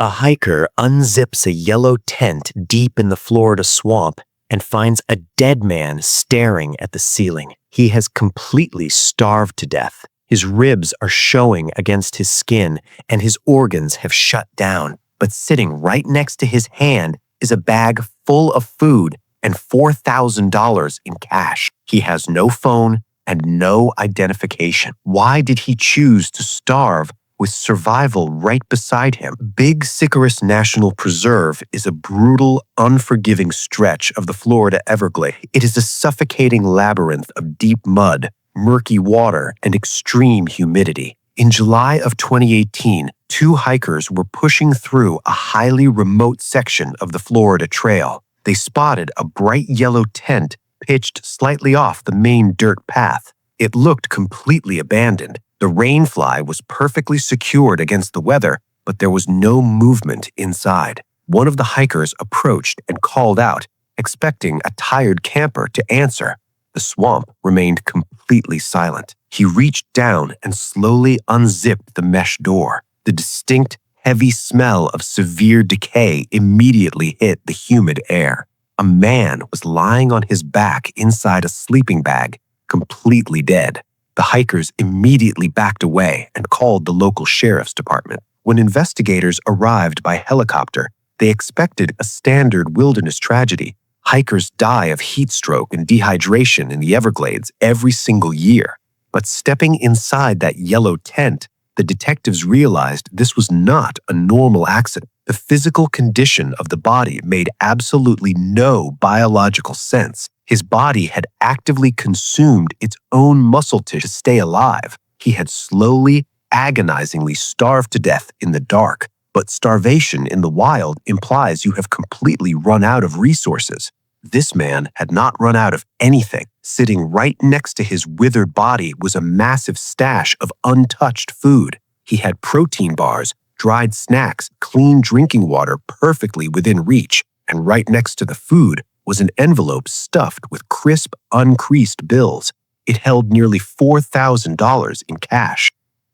A hiker unzips a yellow tent deep in the Florida swamp and finds a dead man staring at the ceiling. He has completely starved to death. His ribs are showing against his skin and his organs have shut down. But sitting right next to his hand is a bag full of food and $4,000 in cash. He has no phone and no identification. Why did he choose to starve with survival right beside him? Big Sycaris National Preserve is a brutal, unforgiving stretch of the Florida Everglades. It is a suffocating labyrinth of deep mud, murky water, and extreme humidity. In July of 2018, two hikers were pushing through a highly remote section of the Florida Trail. They spotted a bright yellow tent pitched slightly off the main dirt path. It looked completely abandoned. The rainfly was perfectly secured against the weather, but there was no movement inside. One of the hikers approached and called out, expecting a tired camper to answer. The swamp remained completely silent. He reached down and slowly unzipped the mesh door. The distinct, heavy smell of severe decay immediately hit the humid air. A man was lying on his back inside a sleeping bag, completely dead. The hikers immediately backed away and called the local sheriff's department. When investigators arrived by helicopter, they expected a standard wilderness tragedy. Hikers die of heat stroke and dehydration in the Everglades every single year. But stepping inside that yellow tent, the detectives realized this was not a normal accident. The physical condition of the body made absolutely no biological sense. His body had actively consumed its own muscle tissue to stay alive. He had slowly, agonizingly starved to death in the dark. But starvation in the wild implies you have completely run out of resources. This man had not run out of anything. Sitting right next to his withered body was a massive stash of untouched food. He had protein bars, dried snacks, clean drinking water perfectly within reach, and right next to the food was an envelope stuffed with crisp, uncreased bills. It held nearly $4,000 in cash.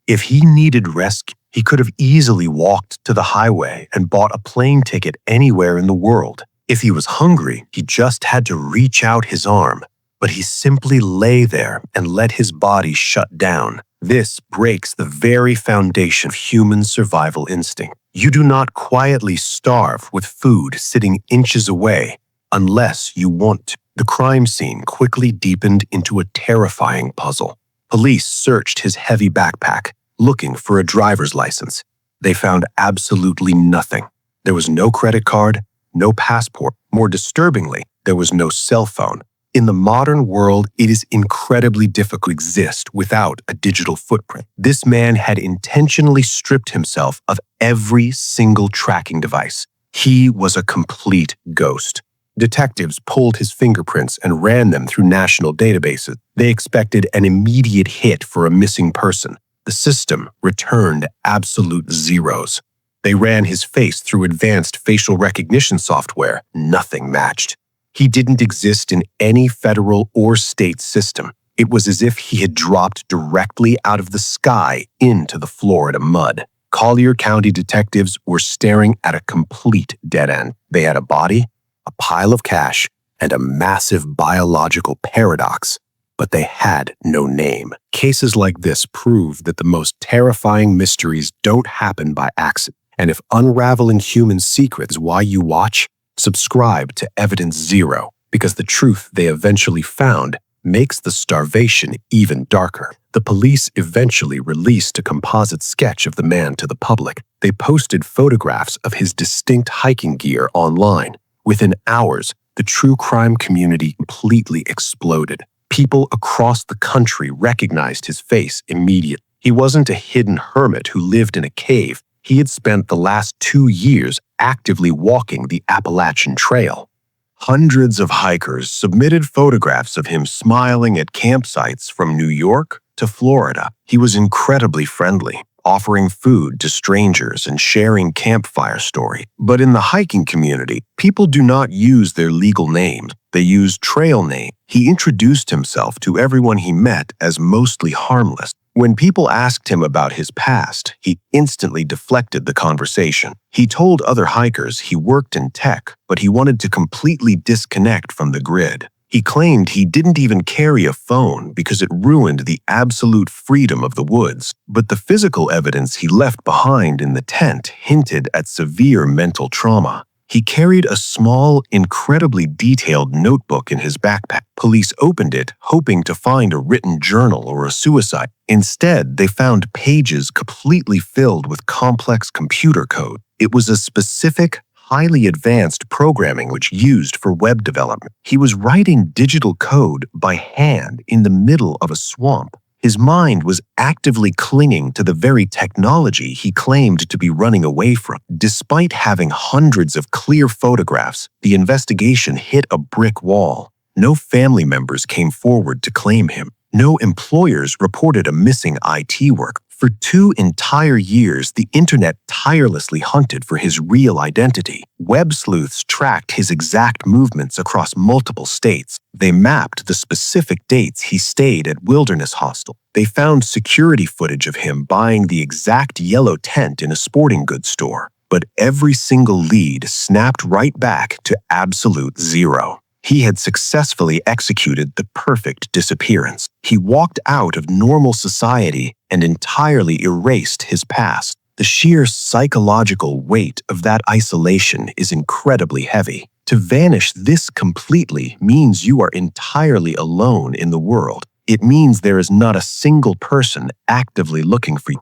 If he needed rescue, he could have easily walked to the highway and bought a plane ticket anywhere in the world. If he was hungry, he just had to reach out his arm. But he simply lay there and let his body shut down. This breaks the very foundation of human survival instinct. You do not quietly starve with food sitting inches away unless you want to. The crime scene quickly deepened into a terrifying puzzle. Police searched his heavy backpack, looking for a driver's license. They found absolutely nothing. There was no credit card, no passport. More disturbingly, there was no cell phone. In the modern world, it is incredibly difficult to exist without a digital footprint. This man had intentionally stripped himself of every single tracking device. He was a complete ghost. Detectives pulled his fingerprints and ran them through national databases. They expected an immediate hit for a missing person. The system returned absolute zeros. They ran his face through advanced facial recognition software. Nothing matched. He didn't exist in any federal or state system. It was as if he had dropped directly out of the sky into the Florida mud. Collier County detectives were staring at a complete dead end. They had a body, a pile of cash, and a massive biological paradox, but they had no name. Cases like this prove that the most terrifying mysteries don't happen by accident. And if unraveling human secrets is why you watch, subscribe to Evidence Zero, because the truth they eventually found makes the starvation even darker. The police eventually released a composite sketch of the man to the public. They posted photographs of his distinct hiking gear online. Within hours, the true crime community completely exploded. People across the country recognized his face immediately. He wasn't a hidden hermit who lived in a cave. He had spent the last 2 years actively walking the Appalachian Trail. Hundreds of hikers submitted photographs of him smiling at campsites from New York to Florida. He was incredibly friendly, offering food to strangers and sharing campfire stories. But in the hiking community, people do not use their legal names. They use trail names. He introduced himself to everyone he met as mostly harmless. When people asked him about his past, he instantly deflected the conversation. He told other hikers he worked in tech, but he wanted to completely disconnect from the grid. He claimed he didn't even carry a phone because it ruined the absolute freedom of the woods, but the physical evidence he left behind in the tent hinted at severe mental trauma. He carried a small, incredibly detailed notebook in his backpack. Police opened it, hoping to find a written journal or a suicide. Instead, they found pages completely filled with complex computer code. It was a specific, highly advanced programming which used for web development. He was writing digital code by hand in the middle of a swamp. His mind was actively clinging to the very technology he claimed to be running away from. Despite having hundreds of clear photographs, the investigation hit a brick wall. No family members came forward to claim him. No employers reported a missing IT worker. For 2 entire years, the internet tirelessly hunted for his real identity. Web sleuths tracked his exact movements across multiple states. They mapped the specific dates he stayed at Wilderness Hostel. They found security footage of him buying the exact yellow tent in a sporting goods store. But every single lead snapped right back to absolute zero. He had successfully executed the perfect disappearance. He walked out of normal society and entirely erased his past. The sheer psychological weight of that isolation is incredibly heavy. To vanish this completely means you are entirely alone in the world. It means there is not a single person actively looking for you.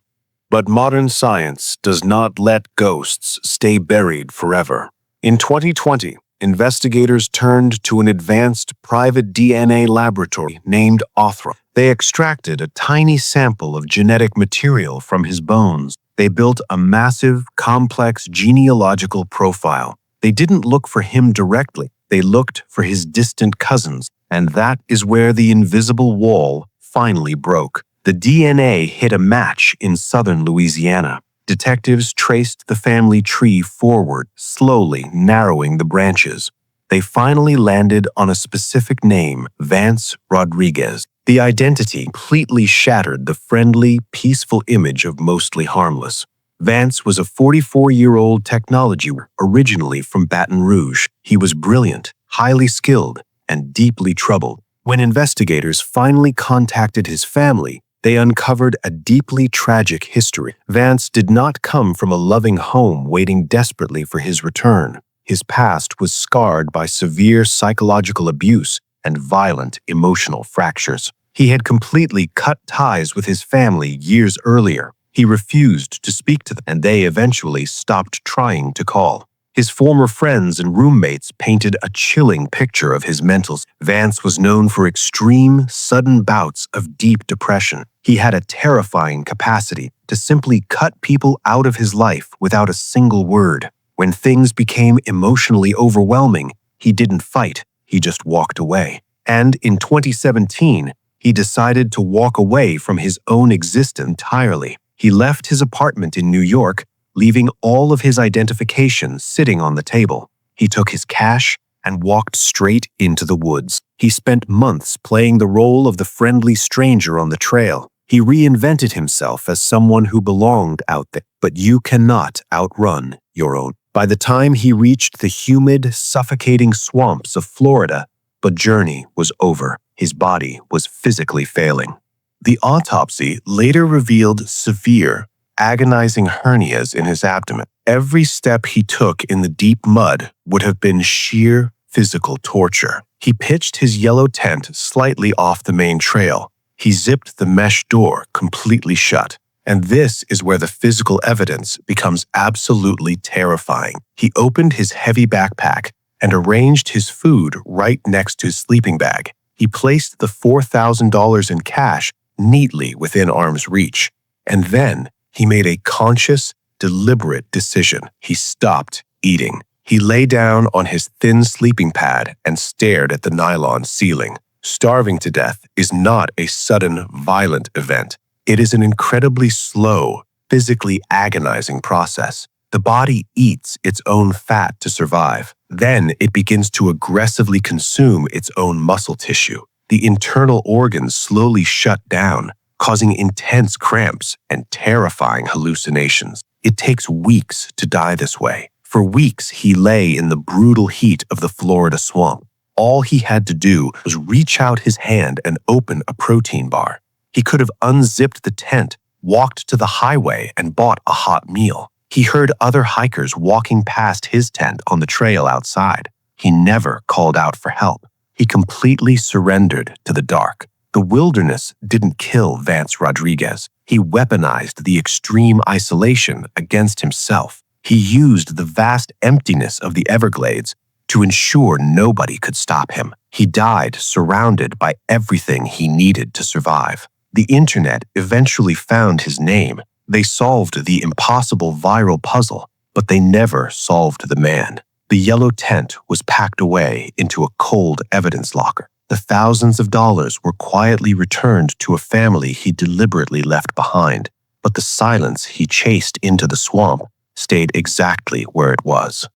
But modern science does not let ghosts stay buried forever. In 2020, investigators turned to an advanced private DNA laboratory named Othra. They extracted a tiny sample of genetic material from his bones. They built a massive, complex genealogical profile. They didn't look for him directly. They looked for his distant cousins, and that is where the invisible wall finally broke. The DNA hit a match in southern Louisiana. Detectives traced the family tree forward, slowly narrowing the branches. They finally landed on a specific name, Vance Rodriguez. The identity completely shattered the friendly, peaceful image of Mostly Harmless. Vance was a 44-year-old technology worker, originally from Baton Rouge. He was brilliant, highly skilled, and deeply troubled. When investigators finally contacted his family, they uncovered a deeply tragic history. Vance did not come from a loving home waiting desperately for his return. His past was scarred by severe psychological abuse and violent emotional fractures. He had completely cut ties with his family years earlier. He refused to speak to them, and they eventually stopped trying to call. His former friends and roommates painted a chilling picture of his mentals. Vance was known for extreme, sudden bouts of deep depression. He had a terrifying capacity to simply cut people out of his life without a single word. When things became emotionally overwhelming, he didn't fight, he just walked away. And in 2017, he decided to walk away from his own existence entirely. He left his apartment in New York, leaving all of his identification sitting on the table. He took his cash and walked straight into the woods. He spent months playing the role of the friendly stranger on the trail. He reinvented himself as someone who belonged out there. But you cannot outrun your own. By the time he reached the humid, suffocating swamps of Florida, the journey was over. His body was physically failing. The autopsy later revealed severe, agonizing hernias in his abdomen. Every step he took in the deep mud would have been sheer physical torture. He pitched his yellow tent slightly off the main trail. He zipped the mesh door completely shut. And this is where the physical evidence becomes absolutely terrifying. He opened his heavy backpack and arranged his food right next to his sleeping bag. He placed the $4,000 in cash neatly within arm's reach. And then he made a conscious, deliberate decision. He stopped eating. He lay down on his thin sleeping pad and stared at the nylon ceiling. Starving to death is not a sudden, violent event. It is an incredibly slow, physically agonizing process. The body eats its own fat to survive. Then it begins to aggressively consume its own muscle tissue. The internal organs slowly shut down. causing intense cramps and terrifying hallucinations. It takes weeks to die this way. For weeks, he lay in the brutal heat of the Florida swamp. All he had to do was reach out his hand and open a protein bar. He could have unzipped the tent, walked to the highway, and bought a hot meal. He heard other hikers walking past his tent on the trail outside. He never called out for help. He completely surrendered to the dark. The wilderness didn't kill Vance Rodriguez. He weaponized the extreme isolation against himself. He used the vast emptiness of the Everglades to ensure nobody could stop him. He died surrounded by everything he needed to survive. The internet eventually found his name. They solved the impossible viral puzzle, but they never solved the man. The yellow tent was packed away into a cold evidence locker. The thousands of dollars were quietly returned to a family he deliberately left behind, but the silence he chased into the swamp stayed exactly where it was.